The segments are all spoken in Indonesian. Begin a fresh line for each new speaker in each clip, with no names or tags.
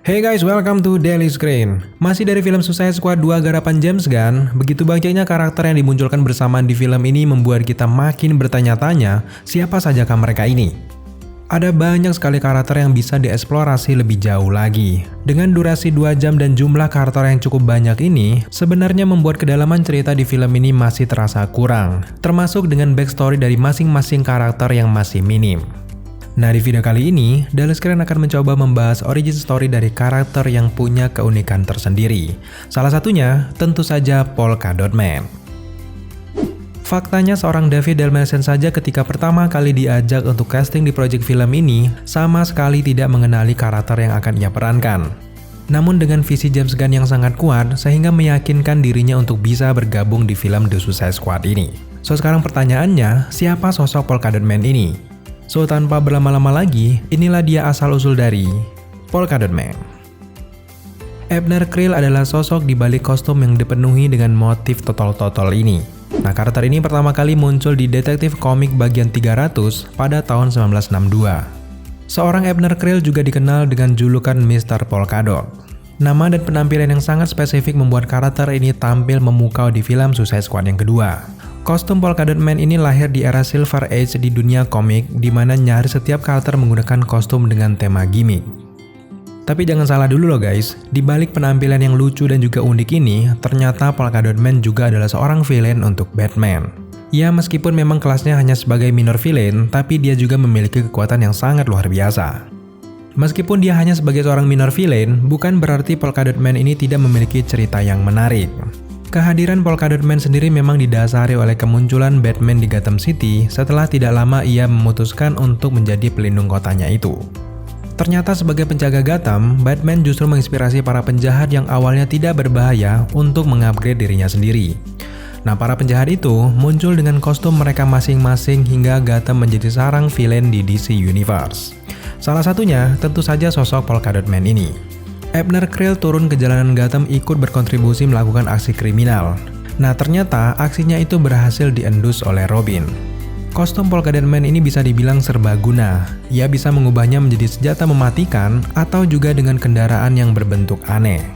Hey guys, welcome to Daily Screen. Masih dari film Suicide Squad 2 garapan James Gunn, begitu banyaknya karakter yang dimunculkan bersamaan di film ini membuat kita makin bertanya-tanya siapa sajakah mereka ini. Ada banyak sekali karakter yang bisa dieksplorasi lebih jauh lagi. Dengan durasi 2 jam dan jumlah karakter yang cukup banyak ini, sebenarnya membuat kedalaman cerita di film ini masih terasa kurang, termasuk dengan backstory dari masing-masing karakter yang masih minim. Nah, di video kali ini, Daily Screen akan mencoba membahas origin story dari karakter yang punya keunikan tersendiri. Salah satunya, tentu saja Polka Dot Man. Faktanya seorang David Dalmatian saja ketika pertama kali diajak untuk casting di proyek film ini, sama sekali tidak mengenali karakter yang akan ia perankan. Namun dengan visi James Gunn yang sangat kuat, sehingga meyakinkan dirinya untuk bisa bergabung di film The Suicide Squad ini. So sekarang pertanyaannya, siapa sosok Polka Dot Man ini? So, tanpa berlama-lama lagi, inilah dia asal-usul dari Polka Dot Man. Abner Creel adalah sosok di balik kostum yang dipenuhi dengan motif totol-totol ini. Nah, karakter ini pertama kali muncul di detektif komik bagian 300 pada tahun 1962. Seorang Abner Creel juga dikenal dengan julukan Mr. Polka Dot. Nama dan penampilan yang sangat spesifik membuat karakter ini tampil memukau di film Suicide Squad yang kedua. Kostum Polka Dot Man ini lahir di era Silver Age di dunia komik, di mana nyaris setiap karakter menggunakan kostum dengan tema gimmick. Tapi jangan salah dulu loh guys, di balik penampilan yang lucu dan juga unik ini, ternyata Polka Dot Man juga adalah seorang villain untuk Batman. Ya, meskipun memang kelasnya hanya sebagai minor villain, tapi dia juga memiliki kekuatan yang sangat luar biasa. Meskipun dia hanya sebagai seorang minor villain, bukan berarti Polka Dot Man ini tidak memiliki cerita yang menarik. Kehadiran Polka Dot Man sendiri memang didasari oleh kemunculan Batman di Gotham City setelah tidak lama ia memutuskan untuk menjadi pelindung kotanya itu. Ternyata sebagai penjaga Gotham, Batman justru menginspirasi para penjahat yang awalnya tidak berbahaya untuk mengupgrade dirinya sendiri. Nah, para penjahat itu muncul dengan kostum mereka masing-masing hingga Gotham menjadi sarang villain di DC Universe. Salah satunya tentu saja sosok Polka Dot Man ini. Abner Creel turun ke jalanan Gotham ikut berkontribusi melakukan aksi kriminal. Nah, ternyata aksinya itu berhasil diendus oleh Robin. Kostum Polka Dot Man ini bisa dibilang serbaguna. Ia bisa mengubahnya menjadi senjata mematikan atau juga dengan kendaraan yang berbentuk aneh.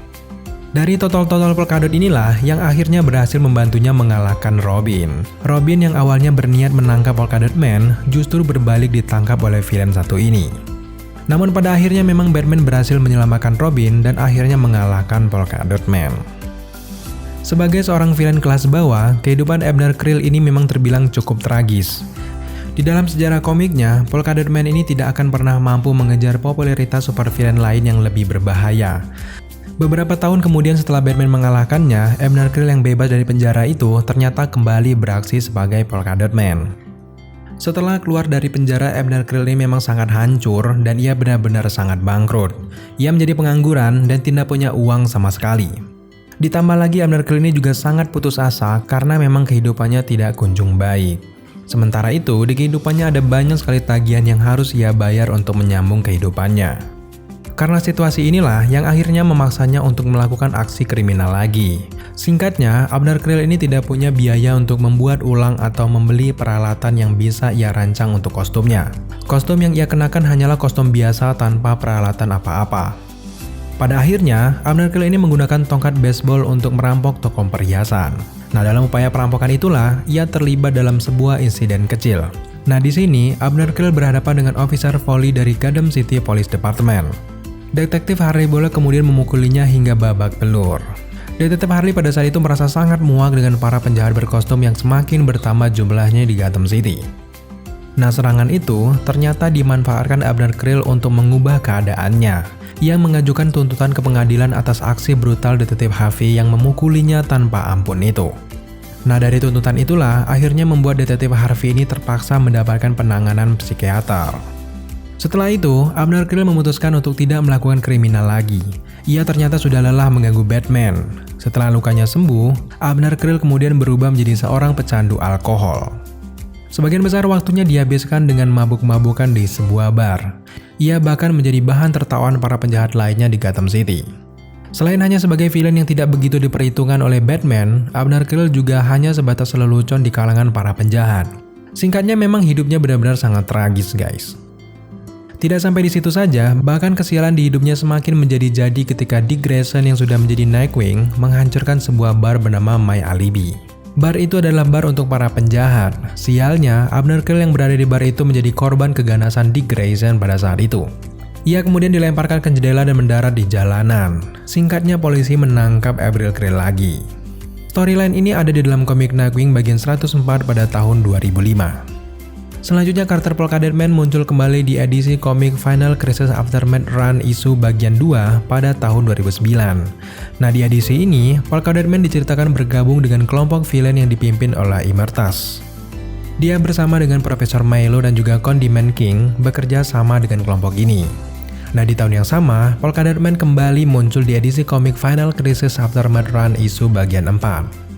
Dari totol-totol Polka Dot inilah yang akhirnya berhasil membantunya mengalahkan Robin. Robin yang awalnya berniat menangkap Polka Dot Man justru berbalik ditangkap oleh villain satu ini. Namun pada akhirnya memang Batman berhasil menyelamatkan Robin dan akhirnya mengalahkan Polka Dot Man. Sebagai seorang villain kelas bawah, kehidupan Abner Creel ini memang terbilang cukup tragis. Di dalam sejarah komiknya, Polka Dot Man ini tidak akan pernah mampu mengejar popularitas super villain lain yang lebih berbahaya. Beberapa tahun kemudian setelah Batman mengalahkannya, Abner Creel yang bebas dari penjara itu ternyata kembali beraksi sebagai Polka Dot Man. Setelah keluar dari penjara, Abner Creel ini memang sangat hancur dan ia benar-benar sangat bangkrut. Ia menjadi pengangguran dan tidak punya uang sama sekali. Ditambah lagi Abner Creel ini juga sangat putus asa karena memang kehidupannya tidak kunjung baik. Sementara itu, di kehidupannya ada banyak sekali tagihan yang harus ia bayar untuk menyambung kehidupannya. Karena situasi inilah yang akhirnya memaksanya untuk melakukan aksi kriminal lagi. Singkatnya, Abner Creel ini tidak punya biaya untuk membuat ulang atau membeli peralatan yang bisa ia rancang untuk kostumnya. Kostum yang ia kenakan hanyalah kostum biasa tanpa peralatan apa-apa. Pada akhirnya, Abner Creel ini menggunakan tongkat baseball untuk merampok toko perhiasan. Nah, dalam upaya perampokan itulah, ia terlibat dalam sebuah insiden kecil. Nah, di sini, Abner Creel berhadapan dengan Officer Foley dari Gotham City Police Department. Detektif Harley Bullock kemudian memukulinya hingga babak belur. Detektif Harley pada saat itu merasa sangat muak dengan para penjahat berkostum yang semakin bertambah jumlahnya di Gotham City. Nah, serangan itu ternyata dimanfaatkan Abner Creel untuk mengubah keadaannya. Ia mengajukan tuntutan ke pengadilan atas aksi brutal detektif Harvey yang memukulinya tanpa ampun itu. Nah, dari tuntutan itulah akhirnya membuat detektif Harvey ini terpaksa mendapatkan penanganan psikiater. Setelah itu, Abner Creel memutuskan untuk tidak melakukan kriminal lagi. Ia ternyata sudah lelah mengganggu Batman. Setelah lukanya sembuh, Abner Creel kemudian berubah menjadi seorang pecandu alkohol. Sebagian besar waktunya dihabiskan dengan mabuk-mabukan di sebuah bar. Ia bahkan menjadi bahan tertawaan para penjahat lainnya di Gotham City. Selain hanya sebagai villain yang tidak begitu diperhitungkan oleh Batman, Abner Creel juga hanya sebatas lelucon di kalangan para penjahat. Singkatnya memang hidupnya benar-benar sangat tragis guys. Tidak sampai di situ saja, bahkan kesialan di hidupnya semakin menjadi-jadi ketika Dick Grayson yang sudah menjadi Nightwing menghancurkan sebuah bar bernama My Alibi. Bar itu adalah bar untuk para penjahat. Sialnya, Abner Kale yang berada di bar itu menjadi korban keganasan Dick Grayson pada saat itu. Ia kemudian dilemparkan ke jendela dan mendarat di jalanan. Singkatnya, polisi menangkap April Kale lagi. Storyline ini ada di dalam komik Nightwing bagian 104 pada tahun 2005. Selanjutnya, karakter Polka Dot Man muncul kembali di edisi komik Final Crisis Aftermath Run Issue bagian 2 pada tahun 2009. Nah, di edisi ini, Polka Dot Man diceritakan bergabung dengan kelompok villain yang dipimpin oleh Immortus. Dia bersama dengan Profesor Milo dan juga Condiment King bekerja sama dengan kelompok ini. Nah, di tahun yang sama, Polka Dot Man kembali muncul di edisi komik Final Crisis Aftermath Run Issue bagian 4.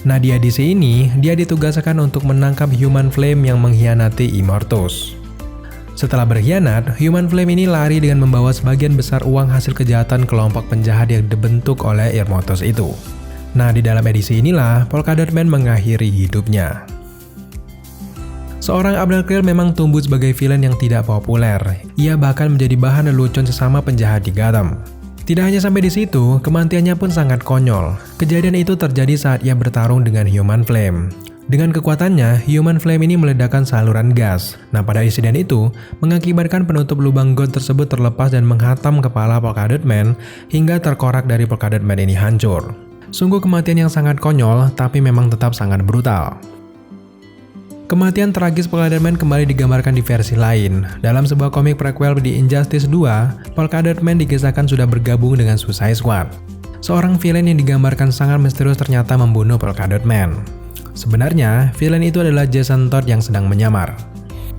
Nah, di edisi ini, dia ditugaskan untuk menangkap Human Flame yang mengkhianati Immortus. Setelah berkhianat, Human Flame ini lari dengan membawa sebagian besar uang hasil kejahatan kelompok penjahat yang dibentuk oleh Immortus itu. Nah, di dalam edisi inilah, Polka Dot Man mengakhiri hidupnya. Seorang Abner Kale memang tumbuh sebagai villain yang tidak populer. Ia bahkan menjadi bahan lelucon sesama penjahat di Gotham. Tidak hanya sampai di situ, kematiannya pun sangat konyol. Kejadian itu terjadi saat ia bertarung dengan Human Flame. Dengan kekuatannya, Human Flame ini meledakkan saluran gas. Nah, pada insiden itu, mengakibatkan penutup lubang got tersebut terlepas dan menghantam kepala Polka Dot Man hingga terkorak dari Polka Dot Man ini hancur. Sungguh kematian yang sangat konyol, tapi memang tetap sangat brutal. Kematian tragis Polka Dot Man kembali digambarkan di versi lain. Dalam sebuah komik prequel di Injustice 2, Polka Dot Man dikisahkan sudah bergabung dengan Suicide Squad. Seorang villain yang digambarkan sangat misterius ternyata membunuh Polka Dot Man. Sebenarnya, villain itu adalah Jason Todd yang sedang menyamar.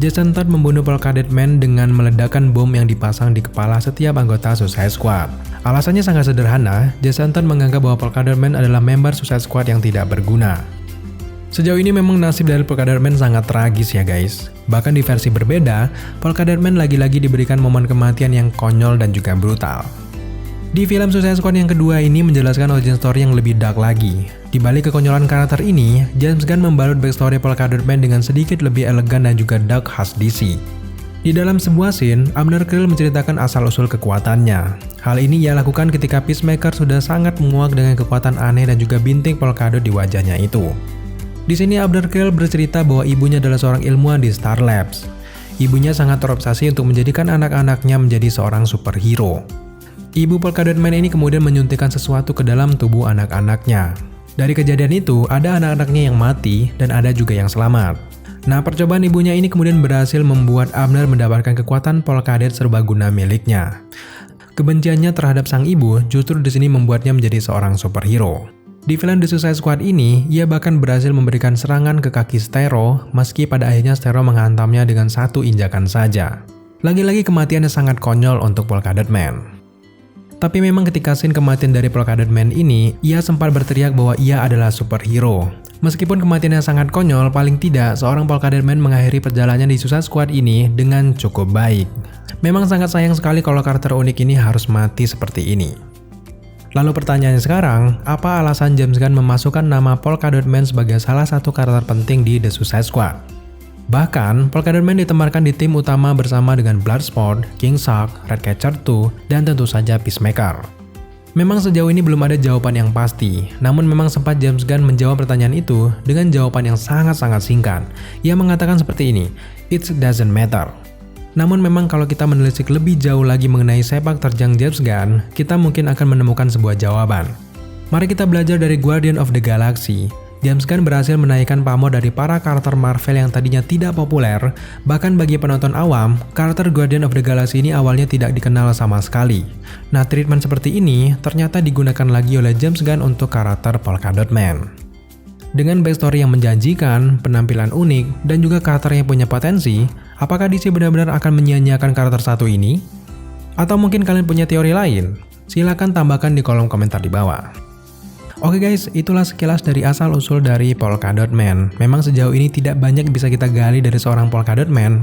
Jason Todd membunuh Polka Dot Man dengan meledakkan bom yang dipasang di kepala setiap anggota Suicide Squad. Alasannya sangat sederhana, Jason Todd menganggap bahwa Polka Dot Man adalah member Suicide Squad yang tidak berguna. Sejauh ini memang nasib dari Polka Dot Man sangat tragis ya guys. Bahkan di versi berbeda, Polka Dot Man lagi-lagi diberikan momen kematian yang konyol dan juga brutal. Di film Suicide Squad yang kedua ini menjelaskan origin story yang lebih dark lagi. Di balik kekonyolan karakter ini, James Gunn membalut backstory Polka Dot Man dengan sedikit lebih elegan dan juga dark khas DC. Di dalam sebuah scene, Abner Kale menceritakan asal-usul kekuatannya. Hal ini ia lakukan ketika Peacemaker sudah sangat muak dengan kekuatan aneh dan juga bintik polka dot di wajahnya itu. Di sini Abner Kale bercerita bahwa ibunya adalah seorang ilmuwan di Star Labs. Ibunya sangat terobsesi untuk menjadikan anak-anaknya menjadi seorang superhero. Ibu Polka Dot Man ini kemudian menyuntikkan sesuatu ke dalam tubuh anak-anaknya. Dari kejadian itu, ada anak-anaknya yang mati dan ada juga yang selamat. Nah, percobaan ibunya ini kemudian berhasil membuat Abner mendapatkan kekuatan Polka Dot serbaguna miliknya. Kebenciannya terhadap sang ibu justru di sini membuatnya menjadi seorang superhero. Di film The Suicide Squad ini, ia bahkan berhasil memberikan serangan ke kaki Starro, meski pada akhirnya Starro menghantamnya dengan satu injakan saja. Lagi-lagi kematiannya sangat konyol untuk Polka Dot Man. Tapi memang ketika scene kematian dari Polka Dot Man ini, ia sempat berteriak bahwa ia adalah superhero. Meskipun kematiannya sangat konyol, paling tidak seorang Polka Dot Man mengakhiri perjalanannya di Suicide Squad ini dengan cukup baik. Memang sangat sayang sekali kalau karakter unik ini harus mati seperti ini. Lalu pertanyaannya sekarang, apa alasan James Gunn memasukkan nama Polka Dot Man sebagai salah satu karakter penting di The Suicide Squad? Bahkan, Polka Dot Man ditemarkan di tim utama bersama dengan Bloodsport, King Shark, Ratcatcher 2, dan tentu saja Peacemaker. Memang sejauh ini belum ada jawaban yang pasti, namun memang sempat James Gunn menjawab pertanyaan itu dengan jawaban yang sangat-sangat singkat. Ia mengatakan seperti ini, "It doesn't matter." Namun memang kalau kita menelisik lebih jauh lagi mengenai sepak terjang James Gunn, kita mungkin akan menemukan sebuah jawaban. Mari kita belajar dari Guardian of the Galaxy. James Gunn berhasil menaikkan pamor dari para karakter Marvel yang tadinya tidak populer. Bahkan bagi penonton awam, karakter Guardian of the Galaxy ini awalnya tidak dikenal sama sekali. Nah, treatment seperti ini ternyata digunakan lagi oleh James Gunn untuk karakter Polka Dot Man. Dengan backstory yang menjanjikan, penampilan unik, dan juga karakter yang punya potensi, apakah DC benar-benar akan menyia-nyiakan karakter satu ini? Atau mungkin kalian punya teori lain? Silahkan tambahkan di kolom komentar di bawah. Oke guys, itulah sekilas dari asal-usul dari Polka Dot Man. Memang sejauh ini tidak banyak bisa kita gali dari seorang Polka Dot Man.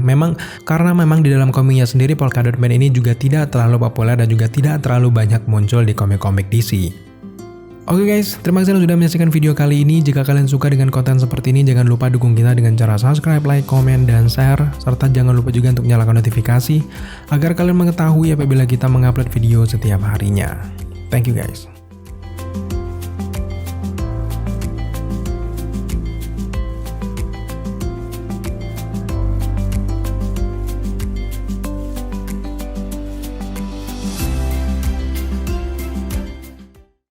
Karena memang di dalam komiknya sendiri Polka Dot Man ini juga tidak terlalu populer dan juga tidak terlalu banyak muncul di komik-komik DC. Oke guys, terima kasih sudah menyaksikan video kali ini. Jika kalian suka dengan konten seperti ini, jangan lupa dukung kita dengan cara subscribe, like, komen, dan share. Serta jangan lupa juga untuk nyalakan notifikasi, agar kalian mengetahui apabila kita mengupload video setiap harinya. Thank you guys.